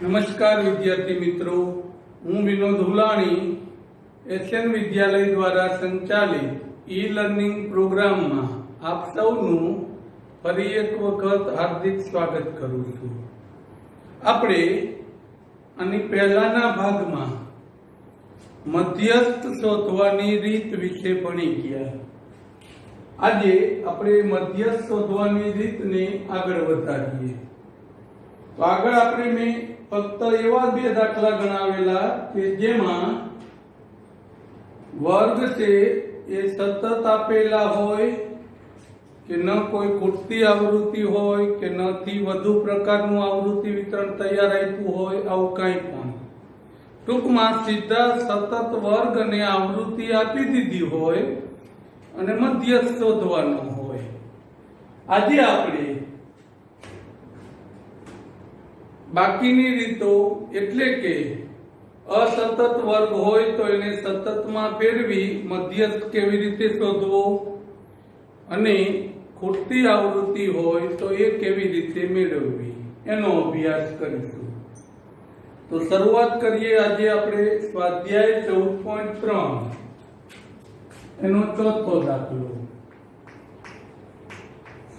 નમસ્કાર વિદ્યાર્થી મિત્રો, હું વિનોદ હુલાણી એસએન વિદ્યાલય દ્વારા સંચાલિત ઈ લર્નિંગ પ્રોગ્રામમાં આપ સૌનું ફરી એક વખત હાર્દિક સ્વાગત કરું છું. આપણે આની પહેલાના ભાગમાં મધ્યસ્થ શોધવાની રીત વિશે ભણી ગયા. આજે આપણે મધ્યસ્થ શોધવાની રીતને આગળ વધારીએ. તો આગળ આપણે મેં ફક્ત એવા બે દાખલા ગણાવેલા કે જેમાં વર્ગ છે એ સતત આપેલા હોય કે ન કોઈ ખૂટતી આવૃત્તિ હોય કે નથી વધુ પ્રકારનું આવૃત્તિ વિતરણ તૈયાર આપ્યું હોય, આવું કંઈ પણ ટૂંકમાં સીધા સતત વર્ગ અને આવૃત્તિ આપી દીધી હોય અને મધ્યસ્થ શોધવાનો હોય. આજે આપણે બાકીની રીતો એટલે કે અસતત વર્ગ હોય તો એને સતતમાં ફેરવી મધ્યસ્થ કેવી રીતે શોધવો અને ખૂટતી આવૃત્તિ હોય તો એ કેવી રીતે મેળવવી એનો અભ્યાસ કરીશું. તો શરૂઆત કરીએ. આજે આપણે સ્વાધ્યાય 14.3 એનો ચોથો દાખલો.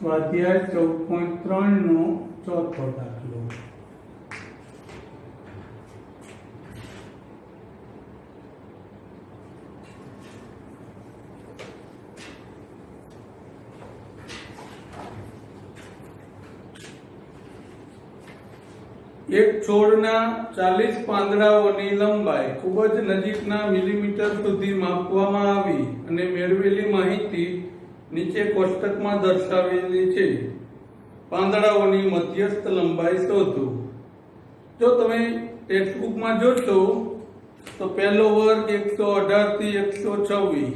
સ્વાધ્યાય 14.3 નો ચોથો દાખલો. એક છોડના 40 પાંદડાઓની લંબાઈ ખૂબ જ નજીકના મિલીમીટર સુધી માપવામાં આવી અને મેળવેલી માહિતી નીચે કોષ્ટકમાં દર્શાવેલી છે. પાંદડાઓની મધ્યસ્થ લંબાઈ શોધો. જો તમે ટેક્સ્ટબુકમાં જોશો તો પહેલો વર્ગ 118 થી 126,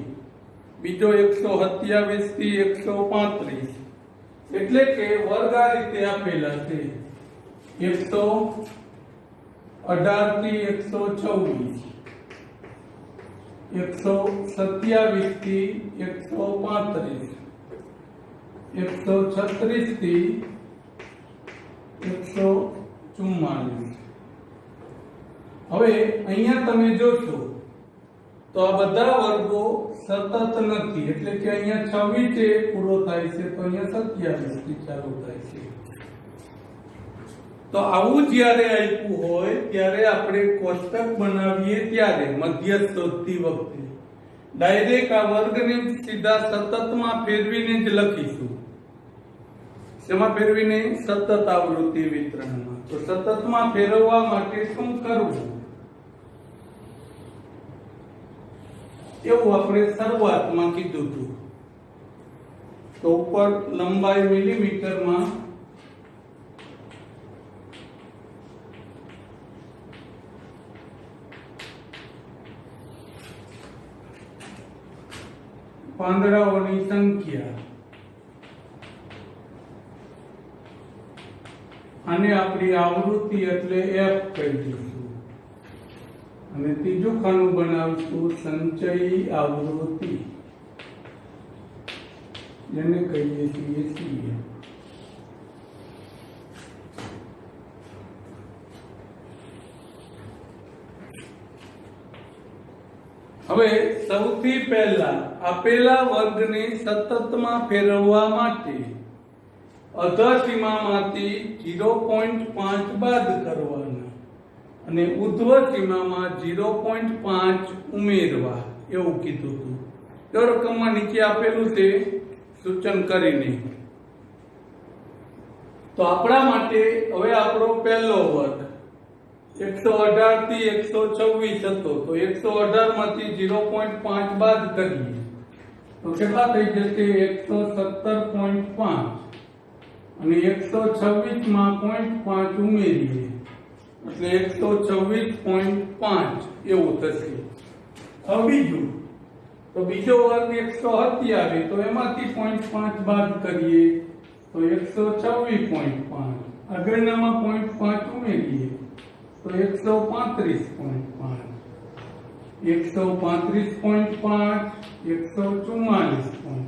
બીજો 127 થી 135, એટલે કે વર્ગ આ રીતે આપેલા છે: 118 થી 126, 127 થી 135, 136 થી 144. હવે અહીંયા તમે જોશો તો આ બધા વર્ગો સતત નથી, એટલે કે અહીંયા 26 છે પૂરો થાય છે તો અહીંયા 27 થી ચાલુ થાય છે. તો આવું જ્યારે આપ્યું હોય ત્યારે આપણે કોષ્ટક બનાવીએ ત્યારે મધ્યસ્થ શોધતી વખતે ડાયરેક્ટ આ વર્ગને સીધા સતતમાં ફેરવીને જ લખીશું. શેમાં ફેરવીને? સતત આવૃત્તિ વિતરણમાં. તો સતતમાં ફેરવવા માટે શું કરવું એવું આપણે શરૂઆતમાં કીધું હતું. તો ઉપર લંબાઈ મિલીમીટરમાં, પાંદડાઓની સંખ્યા, આને આપણી આવૃત્તિ એટલે F કહી દઈશું, અને ત્રીજું ખાનું બનાવીશું સંચયી આવૃત્તિ, જેને કહીએ છીએ CF. હવે સૌથી પહેલા આપેલા વર્ગને સતતમાં ફેરવવા માટે અધઃસીમામાંથી 0.5 બાદ કરવાના અને ઉર્ધ્વ સીમામાં 0.5 ઉમેરવા એવું કીધું હતું. તો રકમમાં નીચે આપેલું છે સૂચન કરીને. તો આપણા માટે હવે આપણો પહેલો વર્ગ 118 થી 126 હતો, તો 118 માંથી 0.5 બાદ કરીએ તો કેટલા થઈ જશે? 117.5 અને 126 માં 0.5 ઉમેરીએ એટલે 126.5 એવું થશે. હવે બીજું, તો બીજો વર્ગ 127, તો એમાંથી 0.5 બાદ કરીએ તો 126.5, આગળનામાં 0.5 ઉમેરીએ તો 135.5, 135.5, 144.5.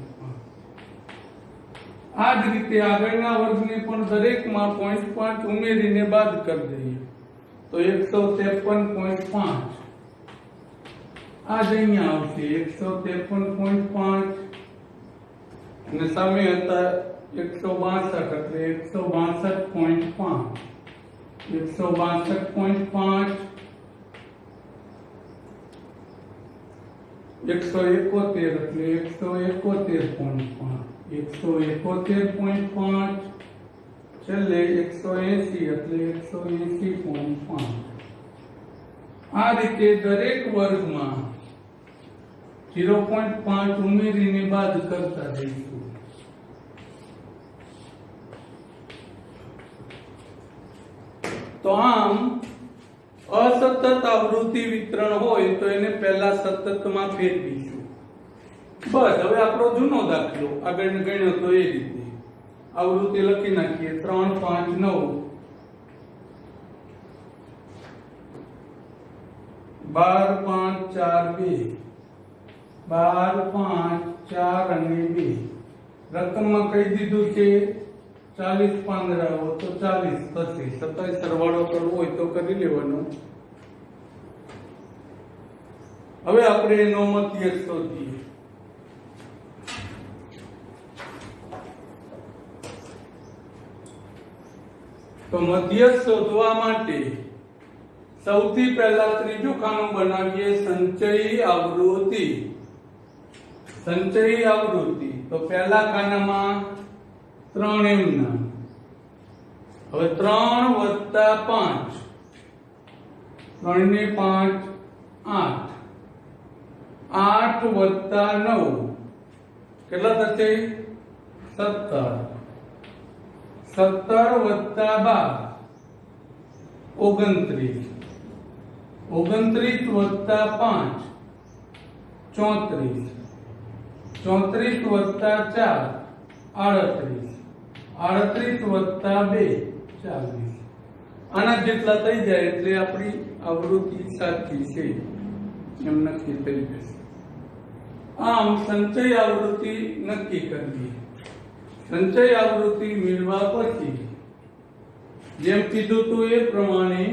આ જ રીતે આગળના વર્ગને પણ દરેકમાં 0.5 ઉમેરીને બાદ કરી દઈએ તો 153.5 આ જ અહીંયા આવશે 153.5 અને સામે હતા 162 એટલે 162.5 162.5 171 એટલે 171.5 171.5 છેલ્લે 180 એટલે 180.5 આ રીતે દરેક વર્ગમાં 0.5 ઉમેરીને બાદ કરતા જઈશું. તો આમ અસતત આવૃત્તિ વિતરણ હોય તો એને પહેલા સતતમાં ફેરવીશું. બસ હવે આપણો જૂનો દાખલો આગળ ગણ્યો તો એ રીતે આવૃત્તિ લખી નાખીએ 3 5 9 12 5 4 2 12 5 4 અને 2 રકમમાં કહી દીધું છે 40 પાંદડાઓ તો 40 થશે. છતાંય સરવાળો કરવો હોય તો કરી લેવાનો. હવે આપણે એનો મધ્યક શોધીએ. તો મધ્યક શોધવા માટે સૌથી પહેલા ત્રીજું ખાનું બનાવીએ સંચયી આવૃત્તિ. સંચયી આવૃત્તિ તો પહેલા ખાનામાં 3 એમના. હવે 3 વત્તા 5 3 ને 5 8 8 વત્તા 9 કેટલા થશે 17 17 વત્તા 12 29 વત્તા 5 34 34 વત્તા 4 38 વત્તા 2 40 આના જેટલા થઈ જાય એટલે આપણી આવૃત્તિ સાચી છે એમ નક્કી થઈ જશે. આમ સંચય આવૃત્તિ નક્કી કરવી. સંચય આવૃત્તિ મેળવ્યા પછી જેમ કીધું હતું એ પ્રમાણે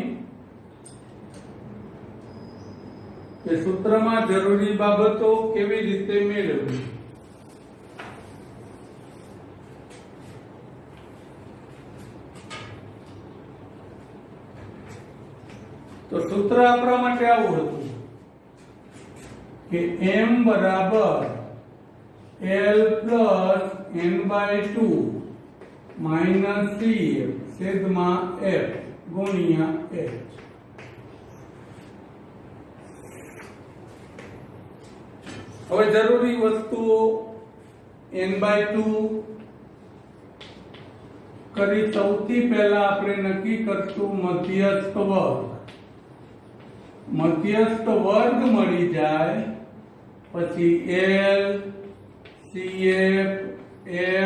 કે સૂત્રમાં જરૂરી બાબતો કેવી રીતે મેળવવી. તો સૂત્ર આપણા માટે આવું હતું કે m બરાબર l plus n/2 minus cf છેદમાં f ગુણ્યા h. હવે જરૂરી વસ્તુઓ n/2 કરી સૌથી પહેલા આપણે નક્કી કરશું મધ્યસ્થ વર્ગ. મધ્યસ્થ વર્ગ મળી જાય પછી l cf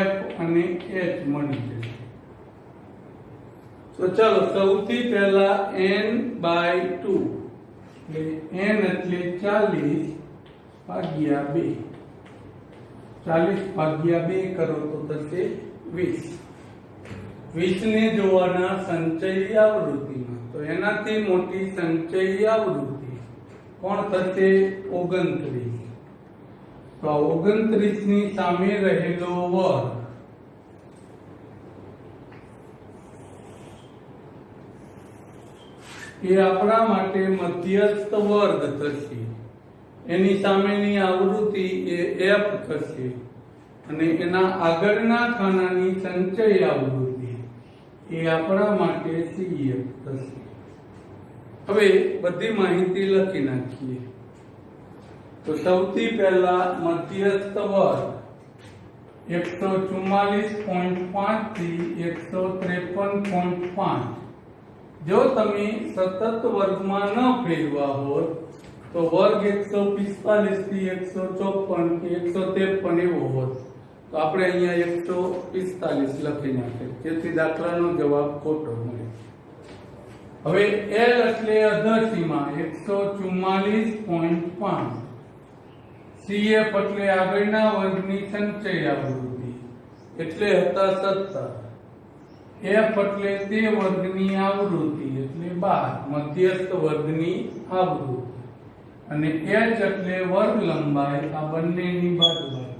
f અને h મળી જશે. તો ચાલો સૌથી પહેલા n/2 એટલે n એટલે 40 ભાગ્યા 2 40 ભાગ્યા 2 કરો તો થશે 20. 20 ને જોવાના સંચયી આવૃત્તિમાં તો એનાથી મોટી સંચયી આવૃત્તિ કોણ થશે 29. તો 29 ની સામે રહેલો વર્ગ એ આપણા માટે મધ્યસ્થ વર્ગ થશે. એની સામેની આવૃત્તિ એ f થશે અને એના આગળના ખાનાની સંચય આવૃત્તિ એ આપણા માટે cf થશે. હવે બધી માહિતી લખી નાખીએ. તો સૌથી પહેલા મધ્યસ્થ વર્ગ 144.5 થી 153.5. જો તમે સતત વર્ગમાં ન ફેરવા હોત તો વર્ગ 145 થી 154 કે 153 એવો હોત તો આપણે અહીંયા 145 લખી નાખીએ જેથી દાખલાનો જવાબ ખોટો મળે. હવે l એટલે અધસીમા 144.5. cf એટલે આગળના વર્ગની સંચય આવૃત્તિ એટલે હતા 17. f એટલે તે વર્ગની આવૃત્તિ એટલે 12 મધ્યસ્થ વર્ગની આવૃત્તિ અને h એટલે વર્ગ લંબાઈ આ બંનેની બાદબાકી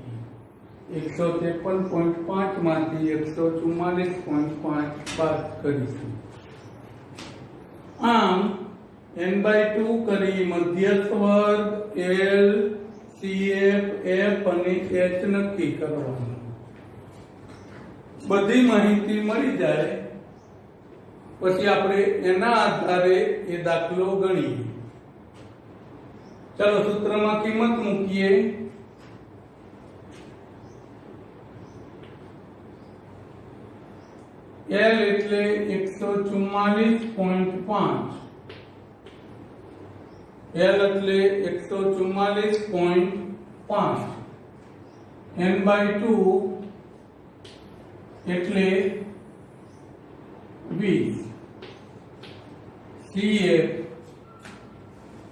153.5 માંથી 144.5 બાદ કરીશું આમ n/2 કરી મધ્યસ્થ વર્ગ l CF F અને H નક્કી કરવાનું બધી માહિતી મળી જાય પછી આપણે એના આધારે એ દાખલો ગણીએ ચાલો સૂત્રમાં કિંમત મૂકીએ L એટલે 144.5 L એટલે 144.5 n/2 એટલે 20 CF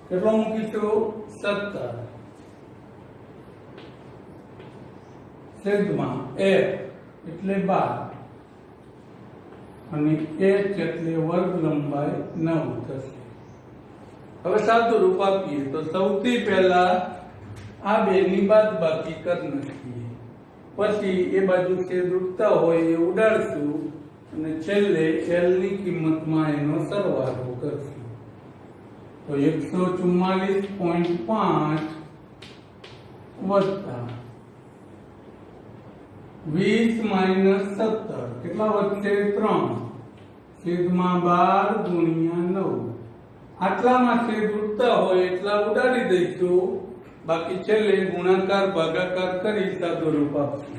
કેટલો મૂકીશું 17 છેદમાં F એટલે 12 અને h એટલે વર્ગ લંબાઈ 9 થશે હવે સાદું રૂપ આપીએ તો સૌથી પહેલા આ બેની બાદબાકી કરી નાખીએ પછી એ બાજુ છેદ ઉડતા હોય એ ઉડાડશું અને છેલ્લે l ની કિંમતમાં એનો સરવાળો કરશું તો 144.5 વત્તા 20 માઈનસ 17 કેટલા વધશે 3 છેદમાં 12 ગુણ્યા 9 આટલામાં છેદ ઉડતા હોય એટલા ઉડાડી દઈશું બાકી છેલ્લે ગુણાકાર ભાગાકાર કરી સાદો રૂપ આપશું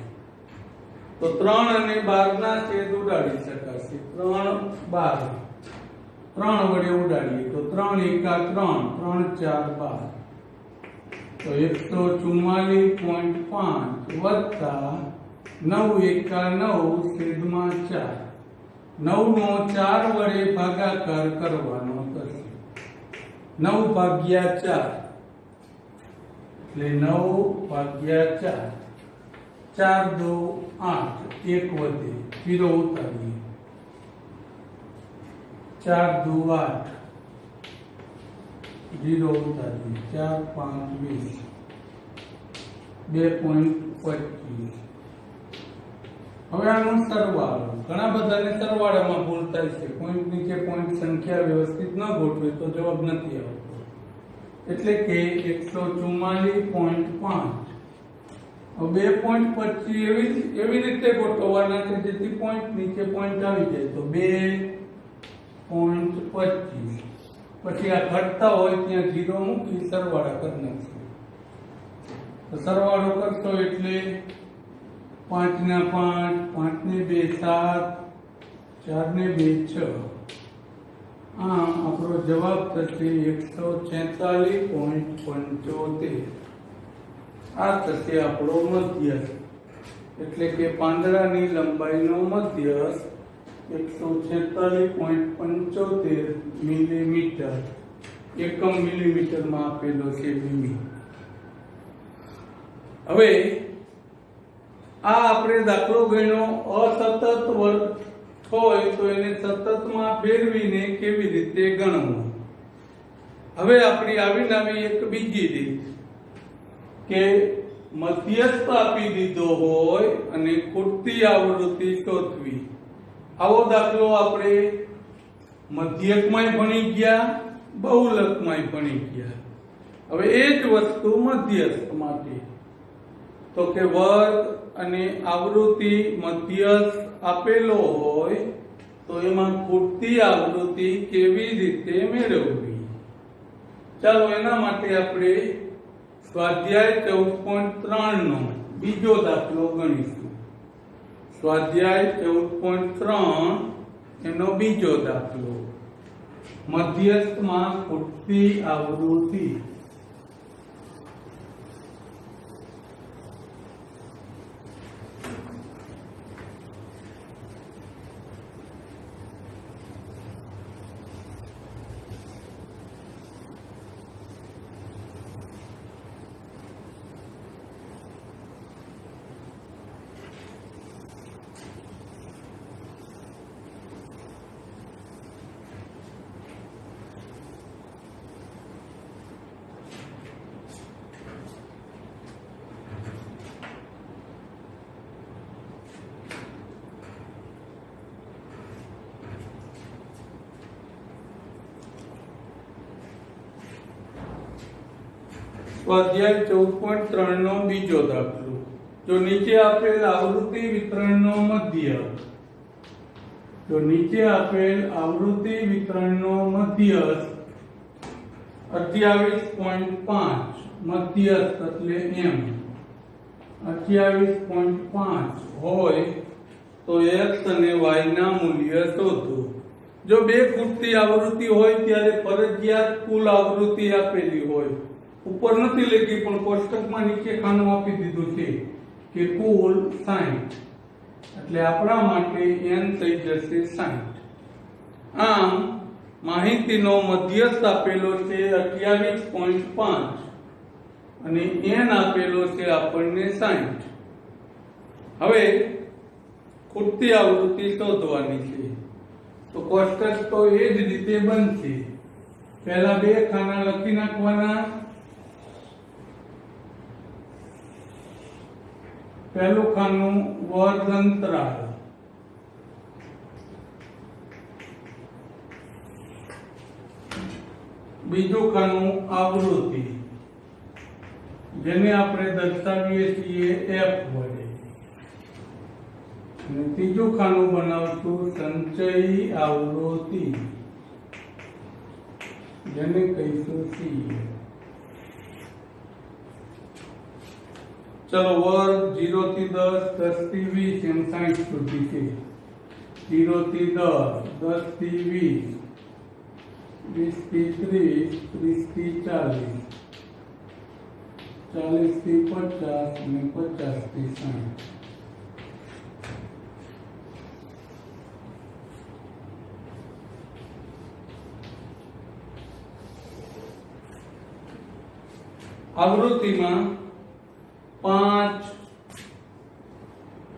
તો 3 અને 12 ના છેદ ઉડાડી શકાશે 3 12 3 વડે ઉડાડીએ તો 3 એકા 3 3 4 12 તો 144.5 વત્તા 9 એકા 9 છેદમાં 4 9 નો 4 વડે ભાગાકાર કરવાનો થશે 9 ભાગ્યા 4 એટલે 9 ભાગ્યા 4 4 2 8 1 વધે 0 ઉતારીએ 4 2 8 0 ઉતારીએ 4 5 20 2.25 હવે આનો સરવાળો ઘણા બધાને સરવાળામાં ભૂલ થાય છે પોઈન્ટ નીચે પોઈન્ટ સંખ્યા વ્યવસ્થિત ન ગોઠવે તો જવાબ નથી આવતો એટલે કે 144.5 હવે 2.25 એવી રીતે ગોઠવવાના છે જેથી પોઈન્ટ નીચે પોઈન્ટ આવી જાય તો 2.25 પછી આ ઘટતા હોય ત્યાં 0 મૂકી સરવાળા કરી નાખશું તો સરવાળો કરશો એટલે 5 ના 5 5 ને 2 7 4 ને 2 6 આપણો જવાબ થશે 146.75 આ થશે આપણો મધ્યસ્થ એટલે કે પાંદડાની લંબાઈનો મધ્યસ્થ 146.75 મિલીમીટર એકમ મિલીમીટરમાં આપેલો છે મીમી હવે આ આપણે દાખલો ગણ્યો અસતત વર્ગ હોય તો એને સતતમાં ફેરવીને કેવી રીતે ગણવું હવે આપણી આવીને આવી એક બીજી રીત કે મધ્યસ્થ આપી દીધો હોય અને ખૂટતી આવૃત્તિ શોધવી આવો દાખલો આપણે મધ્યકમાંય ભણી ગયા બહુલકમાંય ભણી ગયા હવે એ જ વસ્તુ મધ્યસ્થ માટે તો કે વર્ગ અને આવૃત્તિ મધ્યસ્થ આપેલો હોય તો એમાં ખૂટતી આવૃત્તિ કેવી રીતે મેળવવી ચાલો એના માટે આપણે સ્વાધ્યાય 14.3 નો બીજો દાખલો ગણીશું સ્વાધ્યાય 14.3 એનો બીજો દાખલો મધ્યસ્થમાં ખૂટતી આવૃત્તિ સ્વાધ્યાય 14.3 નો બીજો દાખલો. જો નીચે આપેલ આવૃત્તિ વિતરણનો મધ્ય 28.5 મધ્યસ્થ એટલે m 28.5 હોય તો x અને y ના મૂલ્ય શોધો. જો બે ખૂટતી આવૃત્તિ હોય ત્યારે ફરજિયાત કુલ આવૃત્તિ આપેલી હોય. ઉપર નથી લખી પણ કોષ્ટકમાં નીચે ખાનું આપી દીધું છે કે કુલ 60, એટલે આપણા માટે n થઈ જશે 60. આમ માહિતીનો મધ્યસ્થ આપેલો છે 28.5 અને n આપેલો છે આપણને 60. હવે ખૂટતી આવૃત્તિ શોધવાની છે તો કોષ્ટક તો એ જ રીતે બનશે. પહેલા બે ખાના લખી નાખવાના. પહેલું ખાનું વર્ગ અંતરાલ, બીજું ખાનું આવૃત્તિ જેને આપણે દર્શાવીએ છીએ f વડે, અને ત્રીજું ખાનું બનાવશું સંચયી આવૃત્તિ જેને કહીશું c. चलो वर्ग 0 થી 10, 10 થી 20 એમ 60 સુધી છે. 0 થી 10, 10 થી 20, 20 થી 30, 30 થી 40, 40 થી 50 અને 50 થી 60. આવૃત્તિમાં 5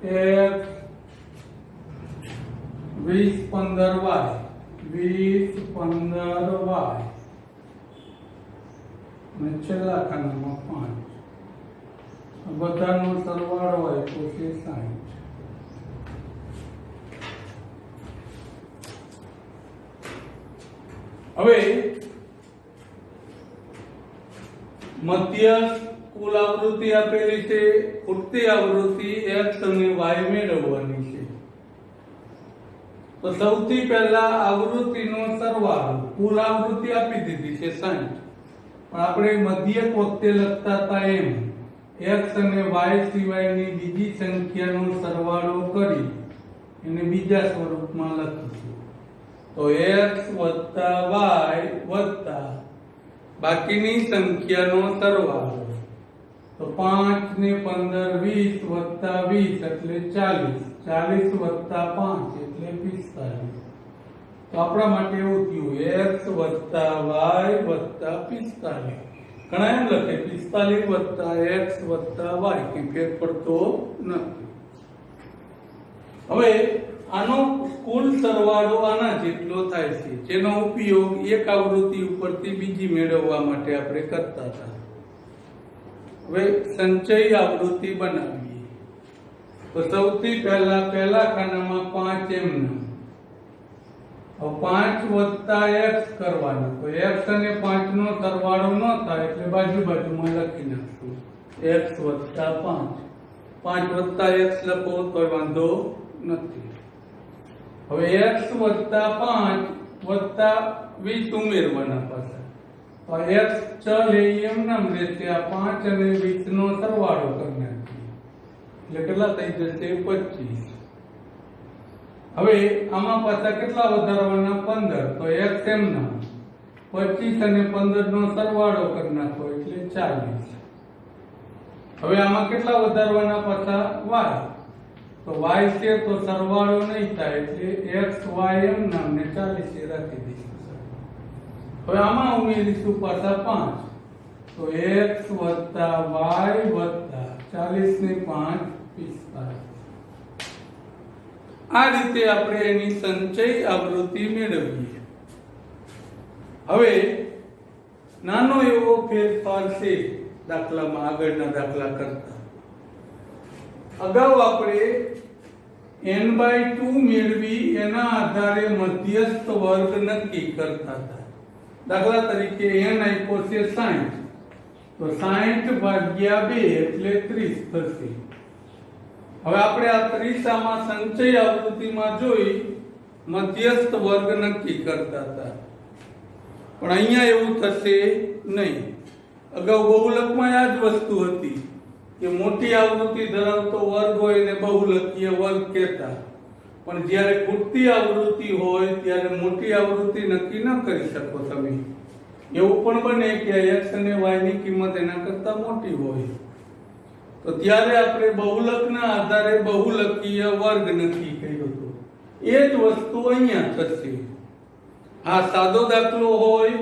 x 20 15y 20 15y અને છેલ્લા ખાનામાં 5. બધાનો સરવાળો હોય તો છે 60. હવે મધ્યસ્થ કુલ આવૃત્તિ આપેલી છે, ખૂટતી આવૃત્તિ x અને y મેળવવાની છે. તો સૌથી પહેલા આવૃત્તિનો સરવાળો, કુલ આવૃત્તિ આપી દીધી છે 60, પણ આપણે મધ્યક વખતે લખતા હતા એમ x અને y સિવાયની બીજી સંખ્યાનો સરવાળો કરી એને બીજા સ્વરૂપમાં લખીશું. તો x y બાકીની સંખ્યાનો સરવાળો. તો 5 ને 15 20 વત્તા 20 એટલે 40, 40 વત્તા 5 એટલે 45. તો આપણા માટે એવું થયું x વત્તા y વત્તા 45. ઘણા એમ લખે 45 વત્તા x વત્તા y, કે ફેર પડતો નથી. હવે આનો કુલ સરવાળો આના જેટલો થાય છે, જેનો ઉપયોગ એક આવૃત્તિ ઉપરથી બીજી મેળવવા માટે આપણે કરતા હતા. હવે સંચયી આવૃત્તિ બનાવીએ તો સૌથી પહેલા ખાનામાં 5 m ના. હવે 5 વત્તા x કરવાનું, તો x અને 5 નો સરવાળો ન થાય એટલે બાજુમાં લખી નાખશું x વત્તા 5. 5 વત્તા x લખો તો વાંધો નથી. હવે x વત્તા 5 વત્તા 20 ઉમેરવાના પાછા. તો x ચલ એમ નામ રહેશે. આ 5 અને 20 નો સરવાળો કરી નાખીએ એટલે કેટલા થઈ જશે 25. હવે આમાં પાછા કેટલા વધારવાના 15. તો x એમ નામ 25 અને 15 નો સરવાળો કરી નાખો એટલે 40. હવે આમાં કેટલા વધારવાના પાછા y. તો y છે તો સરવાળો નહીં થાય એટલે x y એમ નામ ને 40 એ રાખી દઈશું. હવે આમાં ઉમેરીશું પાછા 5. તો x વત્તા y વત્તા 40 ને 5 45. આ રીતે આપણે એની સંચયી આવૃત્તિ મેળવીએ. હવે નાનો એવો ફેરફાર છે દાખલામાં, આગળના દાખલા કરતા. અગાઉ આપણે n/2 મેળવી એના આધારે મધ્યસ્થ વર્ગ નક્કી કરતા હતા. દાખલા તરીકે n આપ્યો છે 60 તો 60 ભાગ્યા 2 એટલે 30 થશે. હવે આપણે આ 30 આમાં સંચય આવૃત્તિમાં જોઈ મધ્યસ્થ વર્ગ નક્કી કરતા હતા, પણ અહીંયા એવું થશે નહીં. અગાઉ બહુલકમાં આ જ વસ્તુ હતી કે મોટી આવૃત્તિ ધરાવતો વર્ગ હોય એને બહુલકીય વર્ગ કહેતા, પણ જ્યારે ખૂટતી આવૃત્તિ હોય ત્યારે મોટી આવૃત્તિ નક્કી ન કરી શકો તમે. એવું પણ બને કે x અને y ની કિંમત એના કરતા મોટી હોય, તો ત્યારે આપણે બહુલકના આધારે બહુલકીય વર્ગ નક્કી કર્યો હતો. એ જ વસ્તુ અહીંયા થશે. આ સાદો દાખલો હોય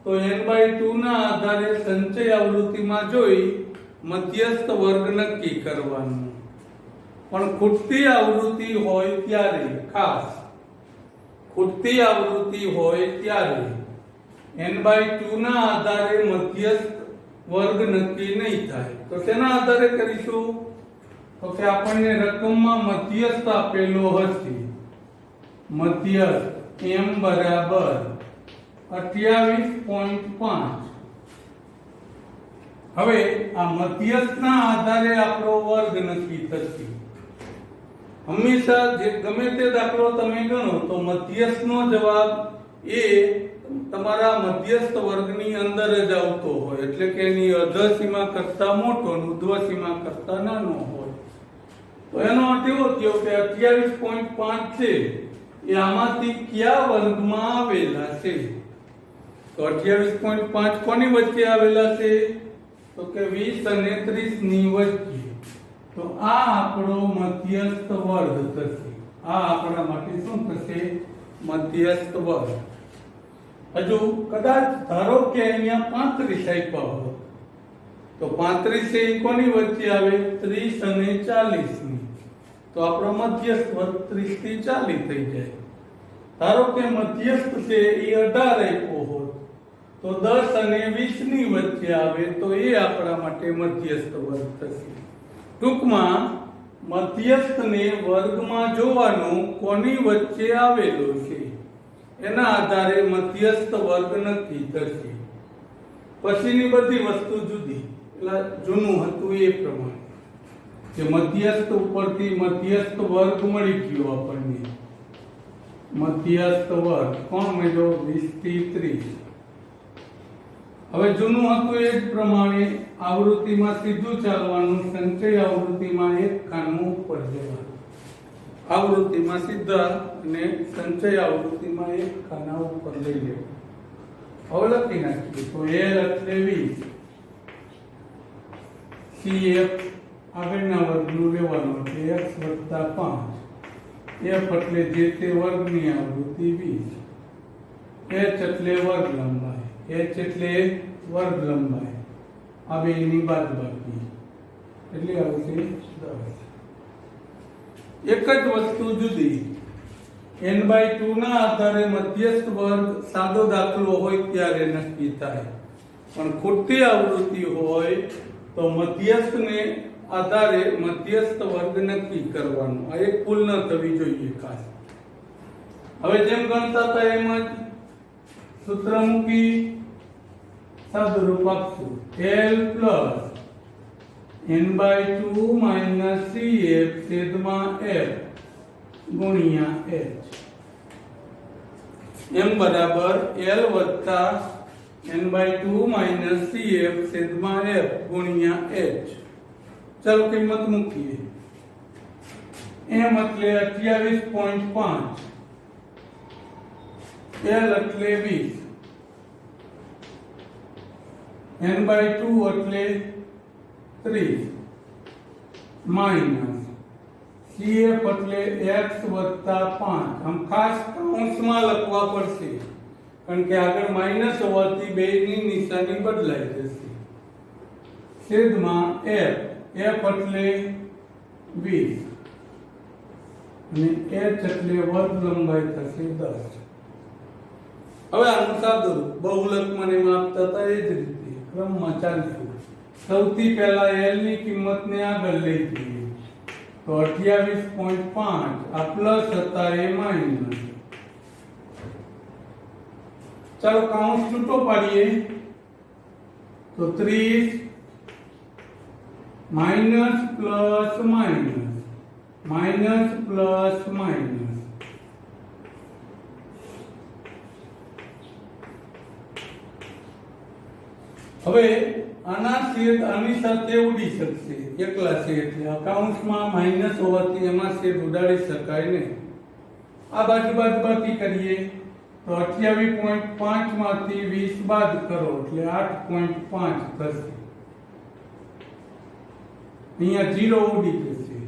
તો n/2 ના આધારે સંચય આવૃત્તિમાં જોઈ મધ્યસ્થ વર્ગ નક્કી કરવાનું. પણ ખૂટતી આવૃત્તિ હોય ત્યારે, ખાસ ખૂટતી આવૃત્તિ હોય ત્યારે n/2 ના આધારે મધ્યસ્થ વર્ગ નક્કી નહીં થાય. તો તેના આધારે કરીશું તો કે આપણને રકમમાં મધ્યસ્થ આપેલો હશે. મધ્યસ્થ m બરાબર 28.5. હવે આ મધ્યસ્થના આધારે આપણો વર્ગ નક્કી થશે. હંમેશા જે ગમે તે દાખલો તમે ગણો તો મધ્યસ્થનો જવાબ એ તમારા મધ્યસ્થ વર્ગની અંદર જ આવતો હોય, એટલે કે એની અધસીમા કરતા મોટો અને ઉર્ધ્વસીમા કરતા નાનો હોય. તો એનો અર્થ એવો થયો કે 28.5 છે એ આમાંથી કયા વર્ગમાં આવેલા છે? તો 28.5 કોની વચ્ચે આવેલા છે? તો કે 20 અને 30 ની વચ્ચે. તો આ આપણો મધ્યસ્થ વર્ગ થશે. આ આપણા માટે શું થશે? મધ્યસ્થ વર્ગ. હજુ કદાચ ધારો કે અહીંયા 35 આપ્યા હોય તો 35 એ કોની વચ્ચે આવે? 30 અને 40 ની. તો આપણો મધ્યસ્થ વર્ગ 30 થી 40 થઈ જાય. ધારો કે મધ્યસ્થ છે એ 18 આપ્યો હોય તો 10 અને 20 ની વચ્ચે આવે તો એ આપણા માટે મધ્યસ્થ વર્ગ થશે. ટૂંકમાં મધ્યસ્થને વર્ગમાં જોવાનું કોની વચ્ચે આવેલો છે એના આધારે મધ્યસ્થ વર્ગ નક્કી થશે. પછીની બધી વસ્તુ જુદી, એટલે જૂનું હતું એ પ્રમાણે કે મધ્યસ્થ ઉપરથી મધ્યસ્થ વર્ગ મળી ગયો આપણને. મધ્યસ્થ વર્ગ કોણ મળ્યો? 20 થી 30. હવે જૂનું હતું એ જ પ્રમાણે આવૃત્તિમાં સીધું ચાલવાનું. સંચય આવૃત્તિમાં એક ખાનું ઉપર જવાનું. આવૃત્તિમાં સીધા અને સંચય આવૃત્તિમાં એક ખાના ઉપર લઈ લેવું. હવે લખી નાખીએ તો L એટલે 20, CF આગળના વર્ગનું લેવાનું એટલે x + 5, F એટલે જે તે વર્ગની આવૃત્તિ 20, H એટલે વર્ગ લંબાઈ, H એટલે વર્ગ લંબાઈ, આ બેની બાદબાકી એટલે આવશે 10. એક જ વસ્તુ જુદી. n/2 ના આધારે મધ્યસ્થ વર્ગ સાદો દાખલો હોય ત્યારે નક્કી થાય, પણ ખૂટતી આવૃત્તિ હોય તો મધ્યસ્થને આધારે મધ્યસ્થ વર્ગ નક્કી કરવાનો. આ એક ભૂલ ન થવી જોઈએ ખાસ. હવે જેમ ગણતા હતા એમ જ સૂત્ર મૂકી સાદુરૂપ આપશું. L + n/2 - CF છેદમાં F ગુણ્યા H. m બરાબર L + n/2 - CF છેદમાં F ગુણ્યા H. ચાલો કિંમત મૂકીએ. m એટલે 28.5, L એટલે 20, n/2 એટલે 30 માઈનસ CF એટલે x + 5. આમ ખાસ કૌંસમાં લખવા પડશે કારણ કે આગળ માઈનસ હોવાથી બેની નિશાની બદલાઈ જશે. છેદમાં F, F એટલે 20 અને H એટલે વર્ગ લંબાઈ થશે 10. હવે આનું સાદુરૂપ બહુલકમાં ને આપતા હતા એ જ રીતે ક્રમમાં ચાલશું. સૌથી પહેલા L ની કિંમતને આગળ લઈ જઈએ તો 28.5 આ પ્લસ હતા એ માઈનસ. ચાલો કૌંસ છૂટો પાડીએ તો तो 30 minus plus minus minus plus minus હવે આના છેદ આની સાથે ઉડી શકશે એકલા છે એટલે અકાઉન્ટમાં માઈનસ હોવાથી એમાં છેદ ઉડાડી શકાય નહીં. આ બાજુ બાદબાકી કરીએ તો 28.5 માંથી 20 બાદ કરો એટલે 8.5 થશે. અહીંયા 0 ઉડી જશે.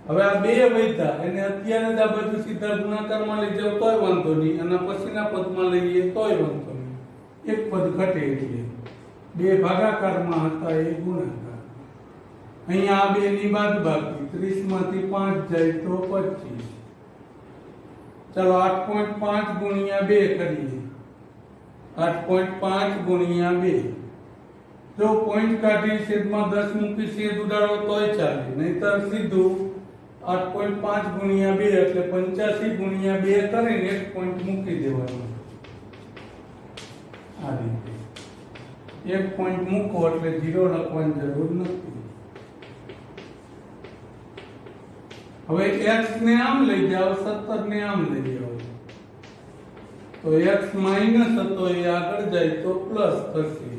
હવે આ બે વધ્યા એને અત્યારે જ આ બાજુ સીધા ગુણાકારમાં લઈ જાવ તોય વાંધો નહીં અને પછીના પદમાં લઈએ તોય વાંધો નહીં. એક પદ ઘટે એટલે બે ભાગાકારમાં હતા એ ગુણાકાર. અહીંયા આ બે ની બાદબાકી 30 માંથી 5 જાય તો 25. ચાલો 8.5 ગુણ્યા 2 કરીએ. 8.5 ગુણ્યા 2 જો પોઈન્ટ કાઢી છેદમાં 10 મૂકી છેદ ઉડાડો તોય ચાલે, નહીતર સીધું 8.5 ગુણ્યા 2 એટલે 85 ગુણ્યા 2 કરીને એક પોઈન્ટ મૂકી દેવાનો. આ રીતે એક પોઈન્ટ મૂકો એટલે 0 લખવાની જરૂર નથી. હવે x ને આમ લઈ જાઓ, 17 ને આમ લઈ જાઓ તો x માઈનસ હતો એ આગળ જાય તો પ્લસ થશે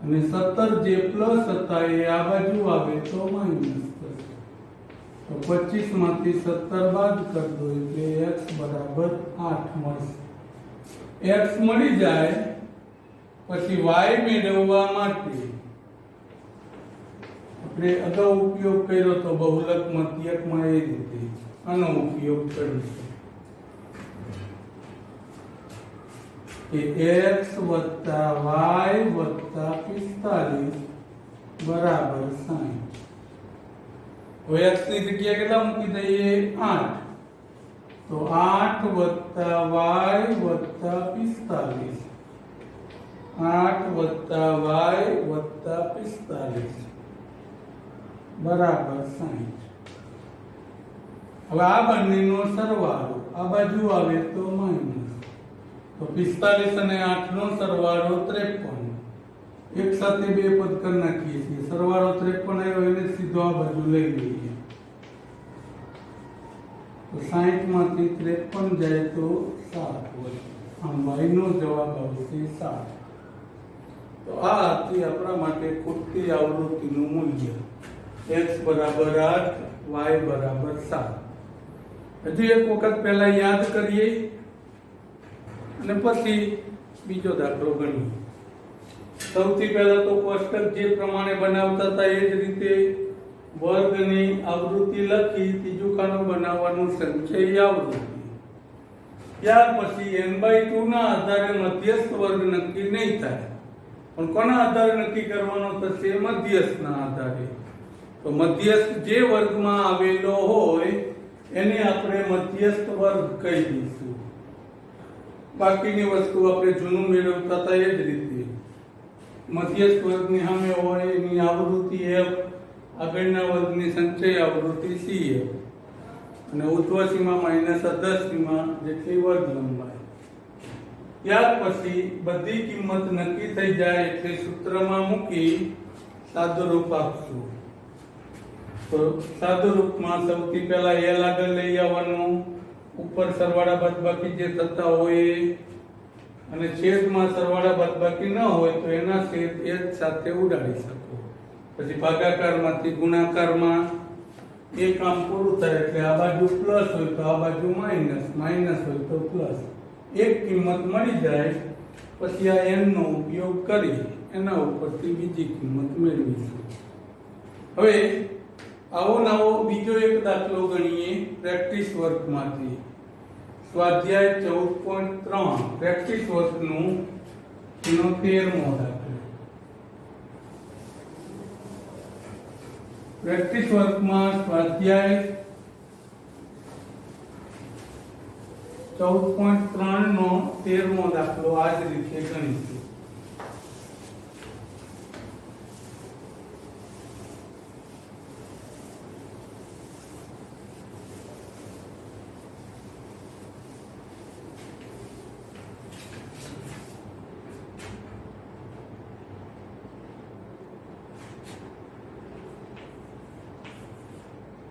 અને 17 જે પ્લસ હતા એ આ બાજુ આવે તો માઈનસ થશે. તો 25 માંથી 17 બાદ કરી દો એટલે x બરાબર 8 મળશે. x મળી જાય પછી y મેળવવા માટે આપણે અગાઉ ઉપયોગ કર્યો તો બહુલક મધ્યકમાં એ રીતે આનો ઉપયોગ કરીશું કે x વત્તા y વત્તા 45 બરાબર 60. હવે x ની જગ્યાએ કેટલા મૂકી દઈએ 8 તો 8 વત્તા y વત્તા 45 8 વત્તા y વત્તા 45 બરાબર 60. હવે આ બંનેનો સરવાળો આ બાજુ આવે તો માઈનસ તો 45 અને 8 નો સરવાળો 53. એક સાથે બે પદ કરી નાખીએ છીએ. સરવાળો 53 આવ્યો એને સીધો આ બાજુ લઈ લઈએ તો 60 માંથી 53 જાય તો 7 વધે. આમ y નો જવાબ આવશે 7. તો આ હતી આપણા માટે ખૂટતી આવૃત્તિનું મૂલ્ય x બરાબર 8 y બરાબર 7. હજુ એક વખત પહેલા યાદ કરીએ અને પછી બીજો દાખલો ગણીએ. સૌથી પહેલા તો કોષ્ટક જે પ્રમાણે બનાવતા હતા એ જ રીતે વર્ગની આવૃત્તિ લખી ત્રીજું ખાનું બનાવવાનું સંચય આવૃત્તિ. ત્યાર પછી n/2 ના આધારે મધ્યસ્થ વર્ગ નક્કી નહીં થાય પણ કોના આધારે નક્કી કરવાનો થશે? મધ્યસ્થના આધારે. તો મધ્યસ્થ જે વર્ગમાં આવેલો હોય એને આપણે મધ્યસ્થ વર્ગ કહી દઈશું. બાકીની વસ્તુ આપણે જૂનું મેળવતા હતા એ જ રીતે મધ્યસ્થ વર્ગની સામે હોય એની આવૃત્તિ f, આગળના વર્ગની સંચય આવૃત્તિ cf અને ઉર્ધ્વ સીમા માઈનસ અધર સીમા જેટલી વર્ગ લંબાઈ. ત્યાર પછી બધી કિંમત નક્કી થઈ જાય એટલે સૂત્રમાં મૂકી સાદુરૂપ આપશું. તો સાદુરૂપમાં સૌથી પહેલા l આગળ લઈ આવવાનું, ઉપર સરવાળા બાદબાકી જે થતા હોય અને છેદમાં સરવાળા બાદબાકી ન હોય તો એના છેદ એક સાથે ઉડાડી શકો. પછી ભાગાકારમાંથી ગુણાકારમાં એ કામ પૂરું થાય એટલે આ બાજુ પ્લસ હોય તો આ બાજુ માઈનસ, માઈનસ હોય તો પ્લસ. એક કિંમત મળી જાય પછી આ n નો ઉપયોગ કરી એના ઉપરથી બીજી કિંમત મેળવીશું. હવે આવો નવો બીજો એક દાખલો ગણીએ પ્રેક્ટિસ વર્કમાંથી. સ્વાધ્યાય 14.3 પ્રેક્ટિસ વર્કનું એનો 13મો દાખલો. પ્રેક્ટિસ વર્કમાં સ્વાધ્યાય 14.3 નો 13મો દાખલો આ જ રીતે ગણીશું.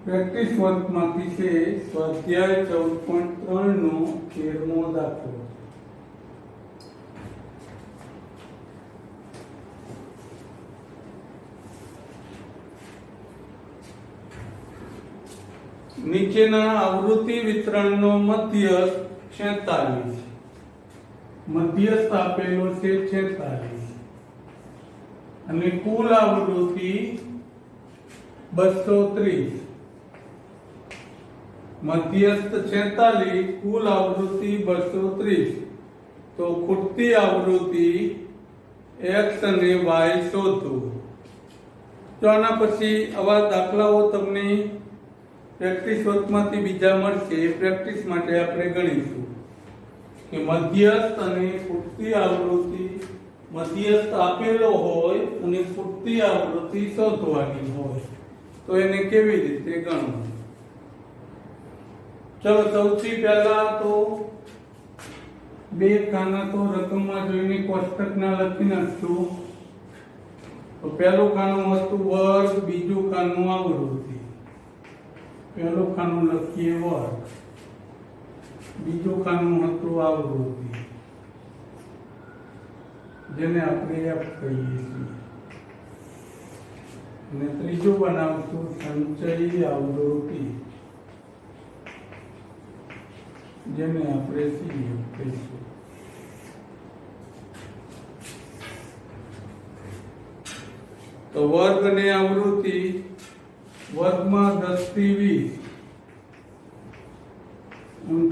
પ્રેક્ટિસ વર્કમાંથી છે સ્વાધ્યાય 14.3 નો 13મો દાખલો. નીચેના આવૃત્તિ વિતરણનો મધ્યસ્થ 46. મધ્યસ્થ આપેલો છે 46 અને કુલ આવૃત્તિ 230. મધ્યસ્થ 46, કુલ આવૃત્તિ 230. તો ખૂટતી આવૃત્તિ x અને y શોધો. તો આના પછી આવા દાખલાઓ તમને પ્રેક્ટિસ વર્કમાંથી બીજા મળશે. પ્રેક્ટિસ માટે આપણે ગણીશું કે મધ્યસ્થ અને ખૂટતી આવૃત્તિ, મધ્યસ્થ આપેલો હોય અને ખૂટતી આવૃત્તિ શોધવાની હોય તો એને કેવી રીતે ગણવું. ચલો સૌથી પહેલા તો બે ખાના તો રકમમાં જોઈને કોષ્ટકના લખી નાખશું. તો પહેલું ખાનું હતું વર્ગ, બીજું ખાનું આવૃત્તિ. પહેલું ખાનું લખીએ વર્ગ, બીજું ખાનું હતું આવૃત્તિ, જેને આપણે F કહીએ છીએ, અને ત્રીજું બનાવશું સંચયી આવૃત્તિ, જેને આપણે CF કહીશું. તો વર્ગ અને આવૃત્તિ, વર્ગમાં 10 થી 20,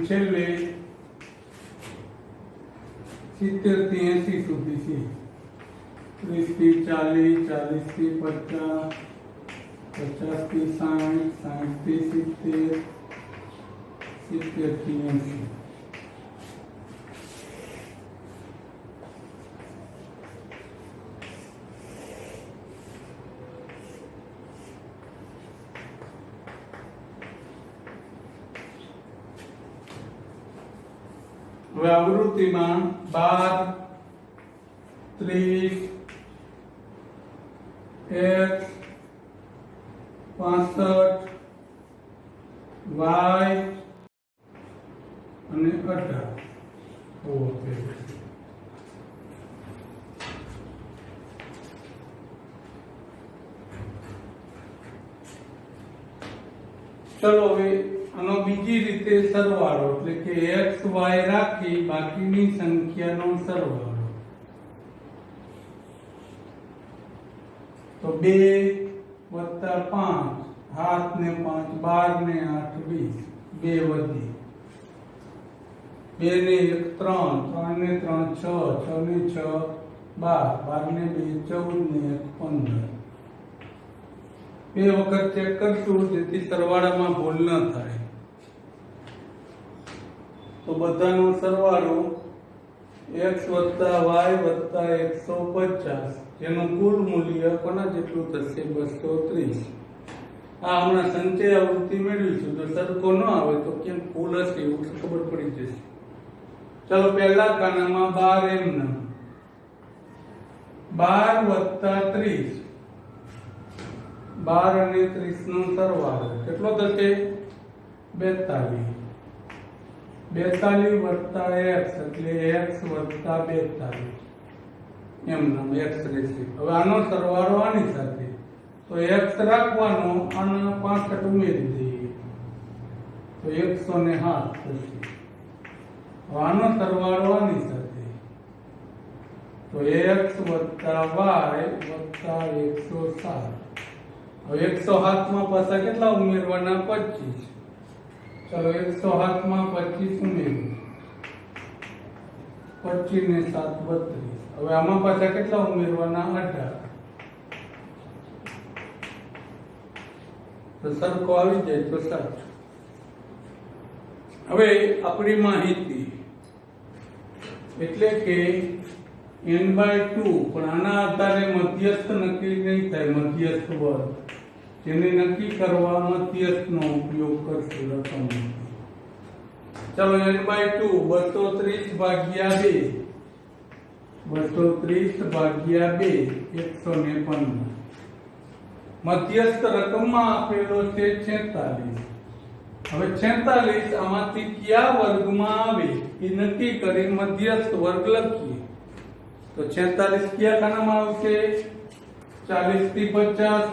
છેલ્લે 70 થી 80 સુધી છે. 30 થી 40, 40 થી 50, 50 થી 60, 60 થી 70, 70 થી 80. હવે આવૃત્તિમાં 12, 30, x, 65, y અને 18 હોવો જોઈએ. ચલો હવે આનો બીજી રીતે સરવાળો, એટલે કે x y રાખી બાકીની સંખ્યાનો સરવાળો. તો 2 વત્તા 5, 7 ને 5 12 ને 8 20, 2 વધી, 2 ને 1 3, 3 ને 3 6, 6 ને 6 12, 12 ને 2 14 ને 1 15. બે વખત ચેક કરશું જેથી સરવાળામાં ભૂલ ન થાય. તો બધાનો સરવાળો x વત્તા y વત્તા 150, જેનું કુલ મૂલ્ય કોના જેટલું થશે? 230. આ હમણાં સંચય આવૃત્તિ મેળવીશું. જો સરખો ન આવે તો કેમ ભૂલ હશે એવું ખબર પડી જશે. ચલો પહેલા ખાનામાં 12 એમના, 12 વત્તા 30, 12 અને 30 નો સરવાળો કેટલો થશે? 42. 42 વત્તા x એટલે x વત્તા 42, એમ નામ x રહેશે. હવે આનો સરવાળો આની સાથે, તો x રાખવાનો, આના 65 ઉમેરી દઈએ તો 107 થશે. હવે આનો સરવાળો આની સાથે, તો x વત્તા y વત્તા 107. હવે 107 માં પાછા કેટલા ઉમેરવાના? 25. ચલો 107 માં 25 ઉમેરો, 25 ને 7 32. હવે આમાં પાછા કેટલા ઉમેરવાના? 18. તો સરખો આવી જાય તો સાચું. હવે આપણી માહિતી એટલે કે n/2, પણ આના આધારે મધ્યસ્થ નક્કી નહીં થાય. મધ્યસ્થ વર્ગ જેને નક્કી કરવા મધ્યસ્થનો ઉપયોગ કરશું રકમ. ચલો n/2 230 ભાગ્યા 2, 230 ભાગ્યા 2 115. મધ્યસ્થ રકમમાં આપેલો છે 46. હવે 46 આમાંથી કયા વર્ગમાં આવે એ નક્કી કરી મધ્યસ્થ વર્ગ લખીએ. તો 46 કયા ખાનામાં આવશે? 40 થી 50.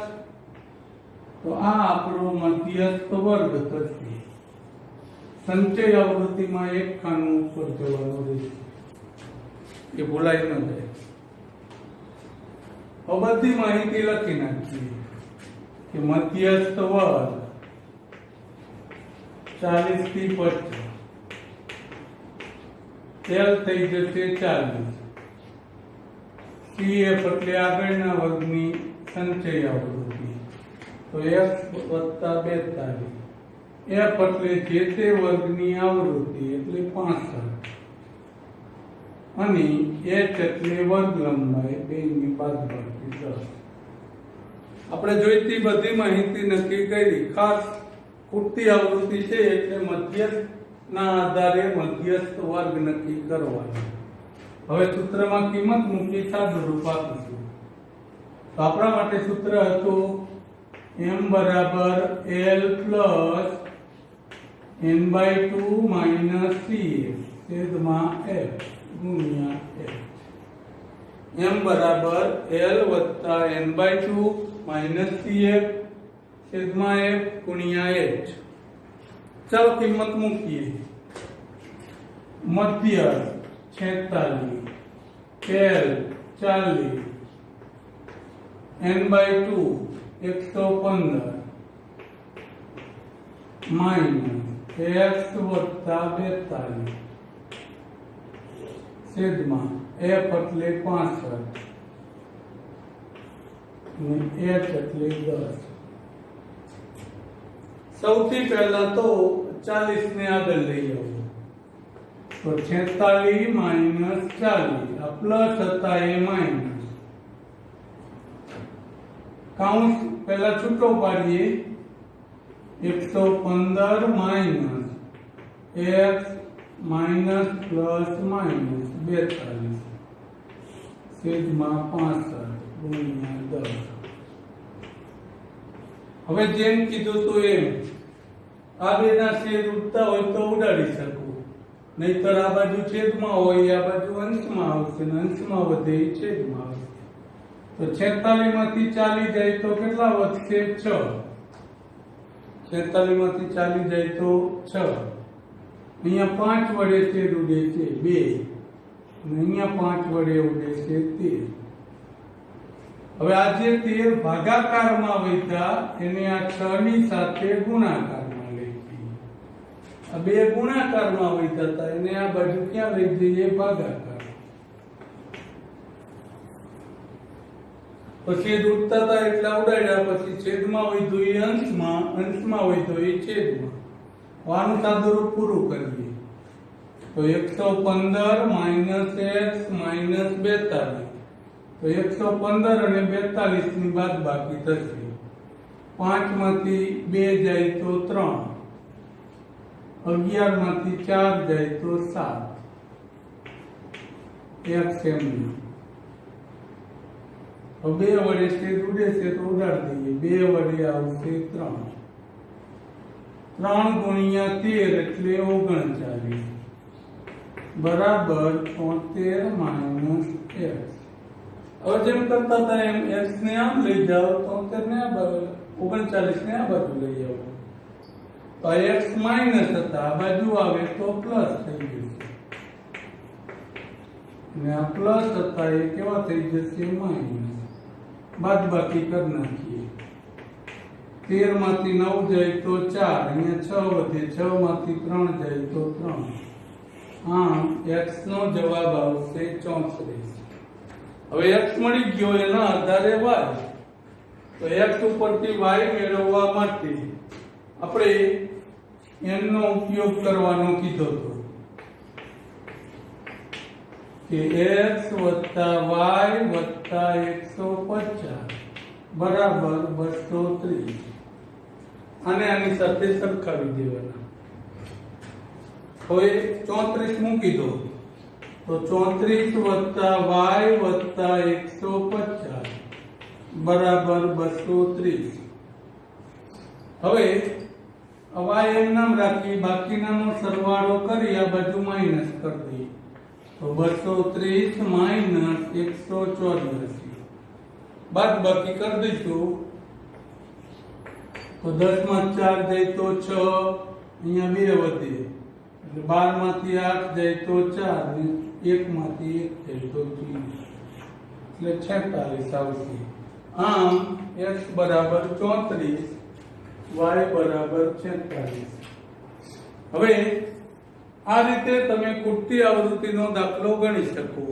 તો આ આપણો મધ્યસ્થ વર્ગ થશે. સંચય આવૃત્તિમાં એક ખાનું ઉપર જવાનું રહેશે, એ ભૂલાઈ ન જાય. હવે બધી માહિતી લખી નાખીએ કે મધ્યસ્થ વર્ગ 40 થી 50, L થઈ જશે 40. CF એટલે આગળના વર્ગની સંચય આવૃત્તિ, તો X વત્તા 42. F એટલે જે તે વર્ગની આવૃત્તિ એટલે 65, અને H એટલે વર્ગ લંબાઈ, બેની બાદબાકી 10. આપણે જોઈતી બધી માહિતી નક્કી કરી. ખાસ ખૂટતી આવૃત્તિ છે એટલે મધ્યસ્થના આધારે મધ્યસ્થ વર્ગ નક્કી કરવાનો. હવે સૂત્રમાં કિંમત મૂકી સાદુરૂપ આપીશું. તો આપણા માટે સૂત્ર હતું m બરાબર L plus n/2 minus CF છેદમાં F ગુણ્યા H. m બરાબર L વત્તા n/2 માઇનસ CF છેદમાં F ગુણ્યા H. ચાલો કિંમત મૂકીએ. મધ્ય 46, L 40, n/2 115 માઇનસ X વત્તા 42 છેદમાં F એટલે 65 અને H એટલે 10. સૌથી પહેલા તો 40 ને આગળ લઈ આવો. તો 46 માઇનસ 40, આ પ્લસ હતા એ માઇનસ. કાઉન્સ પહેલા છૂટો પાડીએ. 115 minus x minus plus minus 42 છેદમાં 65 ગુણ્યા 10. હવે જેમ કીધું તો એમ આ બેના છેદ ઉડતા હોય તો ઉડાડી શકું, નહીતર આ બાજુ છેદમાં હોય આ બાજુ અંશમાં આવશે, ને અંશમાં વધે એ છેદમાં આવશે. તો 46 માંથી 40 જાય તો કેટલા વધશે? 6. 46 માંથી 40 જાય તો 6. અહીંયા 5 વડે છેદ ઉડે છે 2, અને અહીંયા 5 વડે ઉડે છે 13. હવે આ જે 13 ભાગાકારમાં વધ્યા એને આ 6 ની સાથે ગુણાકારમાં લઈ જઈએ. આ બે ગુણાકારમાં વધ્યા હતા એને આ બાજુ ક્યાં લઈ જઈએ? ભાગાકાર. પછી છેદ ઉડતા હતા એટલા ઉડાડ્યા, પછી છેદમાં વધ્યું એ અંશમાં, અંશમાં વધ્યું એ છેદમાં. આનું સાદુરૂપ પૂરું કરીએ તો 115 માઇનસ x માઇનસ 42. તો 115 અને 42 ની બાદબાકી થશે. 5 માંથી 2 જાય તો 3, 11 માંથી 4 જાય તો 7. x એમ. હવે 2 વડે છેદ ઉડે છે તો ઉડાડી દઈએ. 2 વડે આવશે 3. 3 ગુણ્યા 13 એટલે 39 બરાબર 73 માઇનસ x. હવે જેમ કરતા હતા એમ x ને આમ લઈ જાઓ, 73 ને આ બાજુ, 39 ને આ બાજુ લઈ જાઓ. તો x માઇનસ હતા, આ બાજુ આવે તો પ્લસ થઈ જશે, ને આ પ્લસ હતા એ કેવા થઈ જશે? માઇનસ. બાદબાકી કરી નાખીએ. 13 માંથી 9 જાય તો 4, અહીંયા 6 વધે, 6 માંથી 3 જાય તો 3. આમ x નો જવાબ આવશે 34. હવે x મળી ગયો, એના આધારે y. તો x ઉપરથી y મેળવવા માટે આપણે n નો ઉપયોગ કરવાનો કીધો હતો કે x વત્તા y વત્તા 150 બરાબર 230. આને આની સાથે સરખાવી દેવાના. હવે 34 મૂકી દો તો 34 વત્તા y વત્તા 150 બરાબર 230. હવે y એમ નામ રાખી બાકીનાનો સરવાળો કરી આ બાજુ માઈનસ કરી દઈએ તો 230 માઈનસ 184 બાદ બાકી કરી દઈશું તો 10 માં 4 જાય તો 6 અહીંયા 2 વધે એટલે 12 માંથી 8 જાય તો 4 1 માંથી 1 જાય તો 3 એટલે 46 આવશે. આમ x બરાબર 34 y બરાબર 46. હવે આ રીતે તમે ખૂટતી આવૃત્તિનો દાખલો ગણી શકો.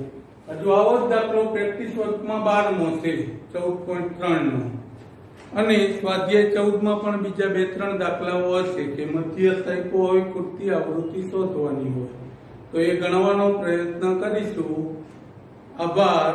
હજુ આવો જ દાખલો પ્રેક્ટિસ વર્કમાં 12મો છે 14.3 નો અને સ્વાધ્યાય 14 માં પણ બીજા 2-3 દાખલાઓ હશે કે મધ્યસ્થ આપ્યો હોય ખૂટતી આવૃત્તિ શોધવાની હોય તો એ ગણવાનો પ્રયત્ન કરીશું. આભાર.